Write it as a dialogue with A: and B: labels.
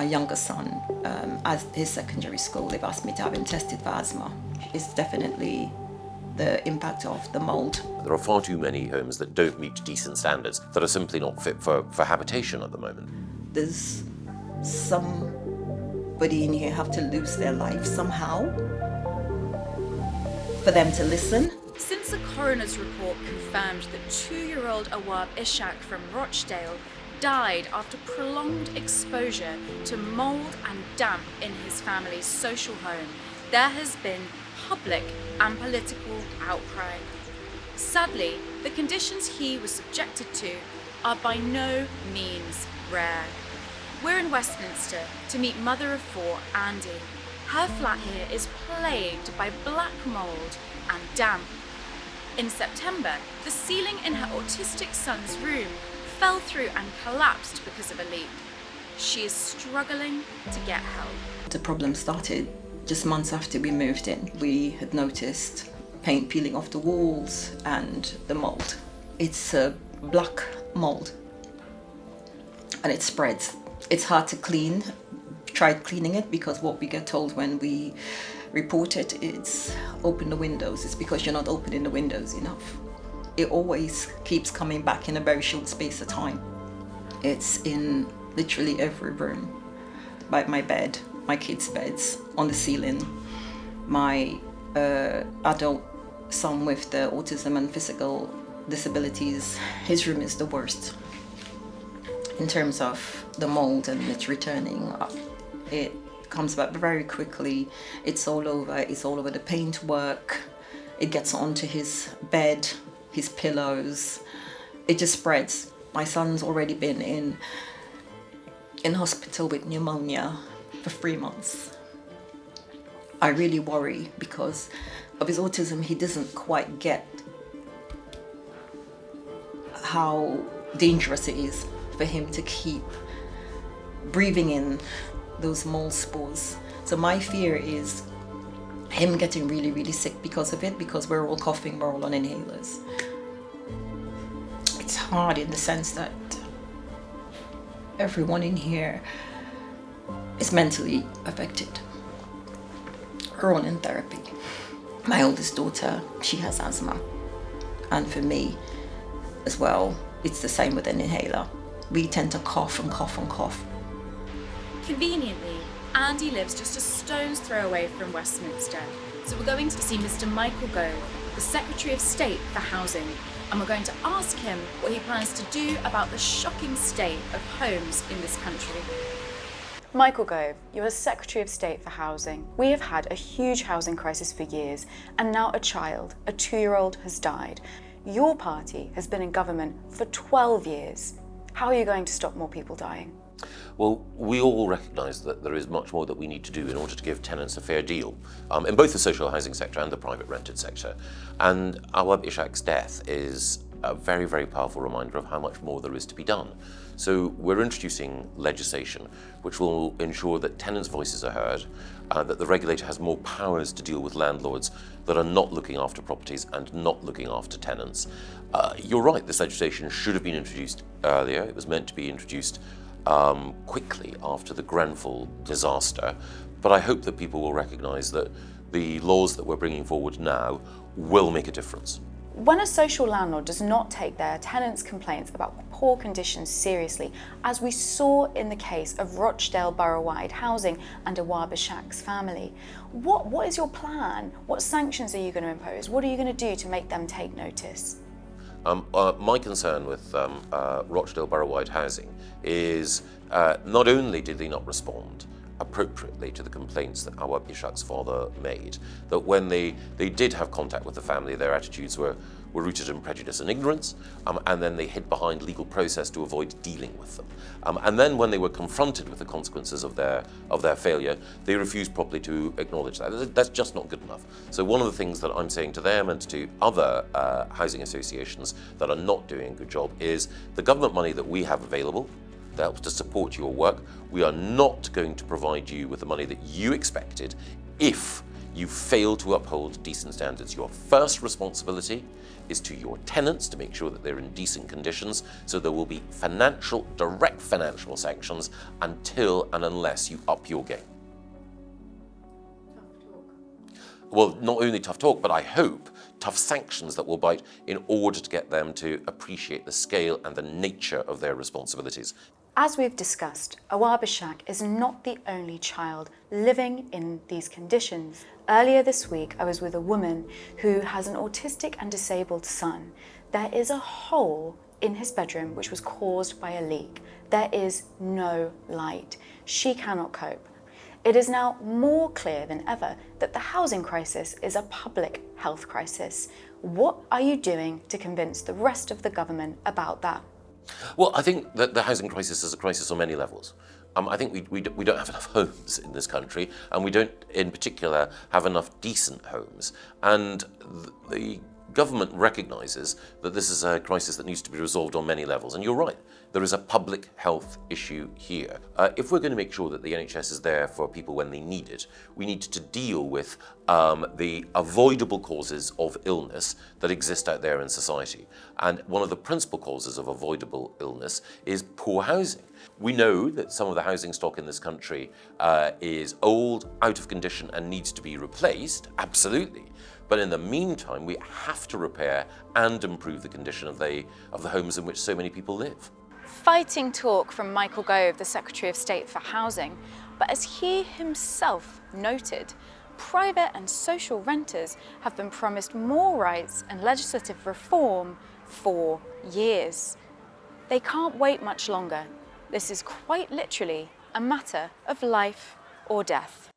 A: My younger son, at his secondary school, they've asked me to have him tested for asthma. It's definitely the impact of the mould.
B: There are far too many homes that don't meet decent standards, that are simply not fit for habitation at the moment.
A: Does somebody in here have to lose their life somehow for them to listen?
C: Since the coroner's report confirmed that 2-year-old Awaab Ishak from Rochdale died after prolonged exposure to mould and damp in his family's social home, there has been public and political outcry. Sadly, the conditions he was subjected to are by no means rare. We're in Westminster to meet mother of 4, Andy. Her flat here is plagued by black mould and damp. In September, the ceiling in her autistic son's room fell through and collapsed because of a leak. She is struggling to get help.
A: The problem started just months after we moved in. We had noticed paint peeling off the walls and the mould. It's a black mould and it spreads. It's hard to clean. Tried cleaning it because what we get told when we report it is open the windows. It's because you're not opening the windows enough. It always keeps coming back in a very short space of time. It's in literally every room. By my bed, my kids' beds, on the ceiling. My adult son with the autism and physical disabilities, his room is the worst. In terms of the mould and it's returning, it comes back very quickly. It's all over the paintwork. It gets onto his bed, his pillows. It just spreads. My son's already been in hospital with pneumonia for 3 months. I really worry because of his autism. He doesn't quite get how dangerous it is for him to keep breathing in those mold spores. So my fear is him getting really, really sick because of it, because we're all coughing, we're all on inhalers. It's hard in the sense that everyone in here is mentally affected. We're all in therapy. My oldest daughter, she has asthma. And for me as well, it's the same with an inhaler. We tend to cough and cough and cough.
C: Conveniently, Andy lives just a stone's throw away from Westminster, so we're going to see Mr Michael Gove, the Secretary of State for Housing, and we're going to ask him what he plans to do about the shocking state of homes in this country. Michael Gove, you're the Secretary of State for Housing. We have had a huge housing crisis for years, and now a child, a 2-year-old, has died. Your party has been in government for 12 years. How are you going to stop more people dying?
B: Well, we all recognise that there is much more that we need to do in order to give tenants a fair deal in both the social housing sector and the private rented sector. And Awaab Ishak's death is a very, very powerful reminder of how much more there is to be done. So we're introducing legislation which will ensure that tenants' voices are heard, that the regulator has more powers to deal with landlords that are not looking after properties and not looking after tenants. You're right, this legislation should have been introduced earlier. It was meant to be introduced quickly after the Grenfell disaster, but I hope that people will recognise that the laws that we're bringing forward now will make a difference.
C: When a social landlord does not take their tenants' complaints about poor conditions seriously, as we saw in the case of Rochdale Boroughwide Housing and Awaab Ishak's family, what is your plan? What sanctions are you going to impose? What are you going to do to make them take notice?
B: My concern with Rochdale Boroughwide Housing is not only did they not respond appropriately to the complaints that Awaab Ishak's father made, that when they did have contact with the family, their attitudes were rooted in prejudice and ignorance, and then they hid behind legal process to avoid dealing with them. And then when they were confronted with the consequences of their failure, they refused properly to acknowledge that. That's just not good enough. So one of the things that I'm saying to them and to other housing associations that are not doing a good job is the government money that we have available that helps to support your work, we are not going to provide you with the money that you expected if you fail to uphold decent standards. Your first responsibility is to your tenants to make sure that they're in decent conditions, so there will be direct financial sanctions until and unless you up your game. Well, not only tough talk, but I hope tough sanctions that will bite in order to get them to appreciate the scale and the nature of their responsibilities.
C: As we've discussed, Awaab Ishak is not the only child living in these conditions. Earlier this week, I was with a woman who has an autistic and disabled son. There is a hole in his bedroom which was caused by a leak. There is no light. She cannot cope. It is now more clear than ever that the housing crisis is a public health crisis. What are you doing to convince the rest of the government about that?
B: Well, I think that the housing crisis is a crisis on many levels. I think we don't have enough homes in this country, and we don't, in particular, have enough decent homes. And the government recognises that this is a crisis that needs to be resolved on many levels. And you're right, there is a public health issue here. If we're going to make sure that the NHS is there for people when they need it, we need to deal with the avoidable causes of illness that exist out there in society. And one of the principal causes of avoidable illness is poor housing. We know that some of the housing stock in this country is old, out of condition, and needs to be replaced, absolutely. But in the meantime, we have to repair and improve the condition of the homes in which so many people live.
C: Fighting talk from Michael Gove, the Secretary of State for Housing, but as he himself noted, private and social renters have been promised more rights and legislative reform for years. They can't wait much longer. This is quite literally a matter of life or death.